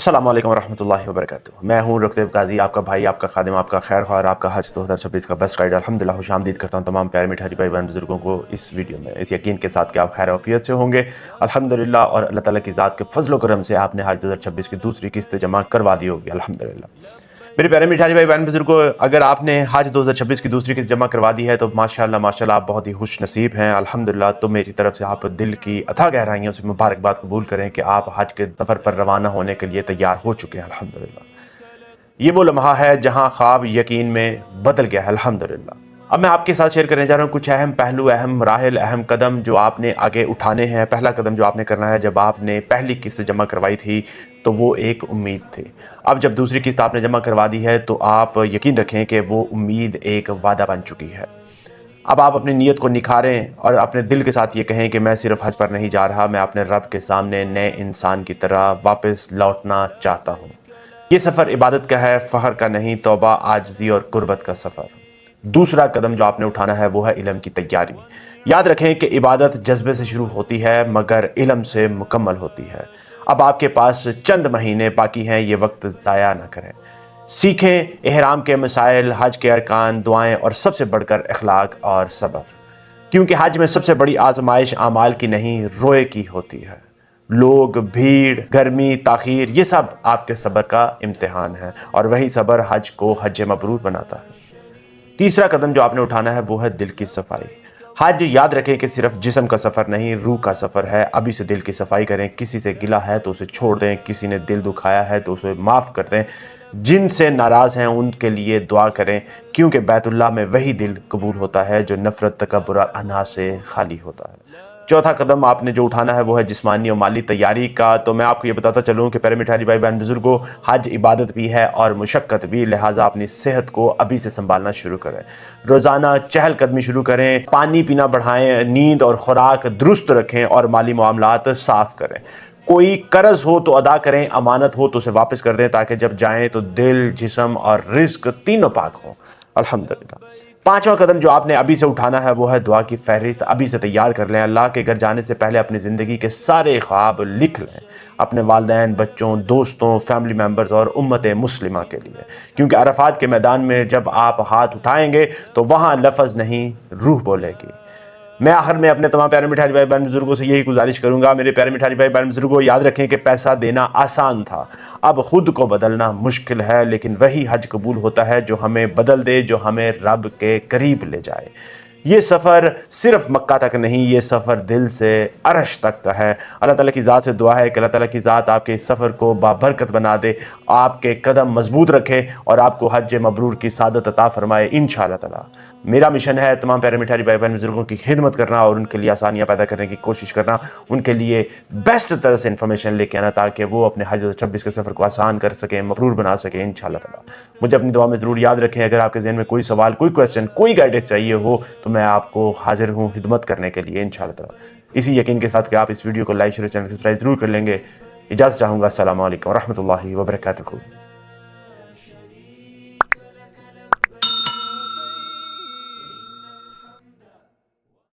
अस्सलाम वालेकुम रहमतुल्लाहि व बरकातुहू। मैं हूँ रक़ीब काजी, आपका भाई, आपका खादिम, आपका खैर ख्वाह, आपका हज 2026 का बेस्ट गाइड। अल्हम्दुलिल्लाह खुशामदीद करता हूँ तमाम प्यारे मिठाई भाई बहन बुजुर्गों को इस वीडियो में, इस यकीन के साथ कि आप खैर आफियत से होंगे अल्हम्दुलिल्लाह, और अल्लाह ताला की ज़ात के फजल करम से आपने हज 2026 की दूसरी किस्त जमा करवा दी होगी अल्हम्दुलिल्लाह। मेरे प्यारे मिठाई भाई बहन बुजुर्गों, अगर आपने हज 2026 की दूसरी किस्त जमा करवा दी है तो माशाल्लाह माशाल्लाह आप बहुत ही खुश नसीब हैं अल्हम्दुलिल्लाह। तो मेरी तरफ से आप दिल की अथाह गहराइयों से मुबारकबाद कबूल करें कि आप हज के सफ़र पर रवाना होने के लिए तैयार हो चुके हैं अल्हम्दुलिल्लाह। ये वो लम्हा है जहां ख्वाब यकीन में बदल गया है अल्हम्दुलिल्लाह। अब मैं आपके साथ शेयर करने जा रहा हूँ कुछ अहम पहलू, अहम मराहिल, अहम कदम जो आपने आगे उठाने हैं। पहला कदम जो आपने करना है, जब आपने पहली किस्त जमा करवाई थी तो वो एक उम्मीद थी। अब जब दूसरी किस्त आपने जमा करवा दी है तो आप यकीन रखें कि वो उम्मीद एक वादा बन चुकी है। अब आप अपनी नीयत को निखारें और अपने दिल के साथ ये कहें कि मैं सिर्फ हज पर नहीं जा रहा, मैं अपने रब के सामने नए इंसान की तरह वापस लौटना चाहता हूँ। ये सफ़र इबादत का है, फ़ख्र का नहीं, तौबा, आजिज़ी और कुर्बत का सफ़र। दूसरा कदम जो आपने उठाना है वो है इल्म की तैयारी। याद रखें कि इबादत जज्बे से शुरू होती है मगर इल्म से मुकम्मल होती है। अब आपके पास चंद महीने बाकी हैं, ये वक्त ज़ाया ना करें। सीखें इहराम के मसाइल, हज के अरकान, दुआएं और सबसे बढ़कर अखलाक और सब्र, क्योंकि हज में सबसे बड़ी आजमाइश आमाल की नहीं रोए की होती है। लोग, भीड़, गर्मी, ताखीर, ये सब आपके सब्र का इम्तिहान है और वही सब्र हज को हज मबरूर बनाता है। तीसरा कदम जो आपने उठाना है वो है दिल की सफाई। हज याद रखें कि सिर्फ जिस्म का सफ़र नहीं, रूह का सफ़र है। अभी से दिल की सफाई करें। किसी से गिला है तो उसे छोड़ दें, किसी ने दिल दुखाया है तो उसे माफ़ कर दें, जिनसे नाराज़ हैं उनके लिए दुआ करें, क्योंकि बैतुल्लाह में वही दिल कबूल होता है जो नफ़रत, तकब्बुर, अना से खाली होता है। चौथा कदम आपने जो उठाना है वो है जिस्मानी और माली तैयारी का। तो मैं आपको ये बताता चलूँ कि प्यारे मिठाई भाई बहन बुजुर्गों, हज इबादत भी है और मुशक्क़त भी, लिहाजा अपनी सेहत को अभी से संभालना शुरू करें। रोज़ाना चहलकदमी शुरू करें, पानी पीना बढ़ाएं, नींद और खुराक दुरुस्त रखें और माली मामलात साफ़ करें। कोई कर्ज हो तो अदा करें, अमानत हो तो उसे वापस कर दें, ताकि जब जाएं तो दिल, जिस्म और रिज़्क तीनों पाक हों अल्हम्दुलिल्लाह। पांचवा कदम जो आपने अभी से उठाना है वो है दुआ की फहरिस्त। अभी से तैयार कर लें। अल्लाह के घर जाने से पहले अपनी ज़िंदगी के सारे ख्वाब लिख लें, अपने वालिदैन, बच्चों, दोस्तों, फैमिली मेम्बर्स और उम्मत मुस्लिमा के लिए, क्योंकि अरफात के मैदान में जब आप हाथ उठाएंगे तो वहाँ लफ्ज़ नहीं रूह बोलेगी। मैं आखिर में अपने तमाम प्यारे मिठाई भाई बहन बुजुर्गों से यही गुजारिश करूंगा, मेरे प्यारे मिठाई भाई बहन बुजुर्गों, याद रखें कि पैसा देना आसान था, अब खुद को बदलना मुश्किल है, लेकिन वही हज कबूल होता है जो हमें बदल दे, जो हमें रब के करीब ले जाए। ये सफ़र सिर्फ मक्का तक नहीं, ये सफ़र दिल से अरश तक का है। अल्लाह ताला की ज़ात से दुआ है कि अल्लाह ताला की ज़ात आपके इस सफ़र को बाबरकत बना दे, आपके कदम मजबूत रखे और आपको हज मबरूर की सादत अता फरमाए इंशाअल्लाह ताला। मेरा मिशन है तमाम प्यारे मिठाई भाई बहन बुजुर्गों की खिदमत करना और उनके लिए आसानियाँ पैदा करने की कोशिश करना, उनके लिए बेस्ट तरह से इन्फॉर्मेशन लेके आना, ताकि वो अपने हज 2026 के सफ़र को आसान कर सकें, मबरूर बना सकें इंशाअल्लाह ताला। मुझे अपनी दुआ में ज़रूर याद रखें। अगर आपके ज़हन में कोई सवाल, कोई क्वेश्चन, कोई गाइडेंस चाहिए हो तो मैं आपको हाजिर हूँ खिदमत करने के लिए इंशाअल्लाह ताला। इसी यकीन के साथ कि आप इस वीडियो को लाइक, शेयर, चैनल सब्सक्राइब जरूर कर लेंगे। इजाज़त चाहूँगा। अस्सलाम वालेकुम व रहमतुल्लाहि व बरकातुहू।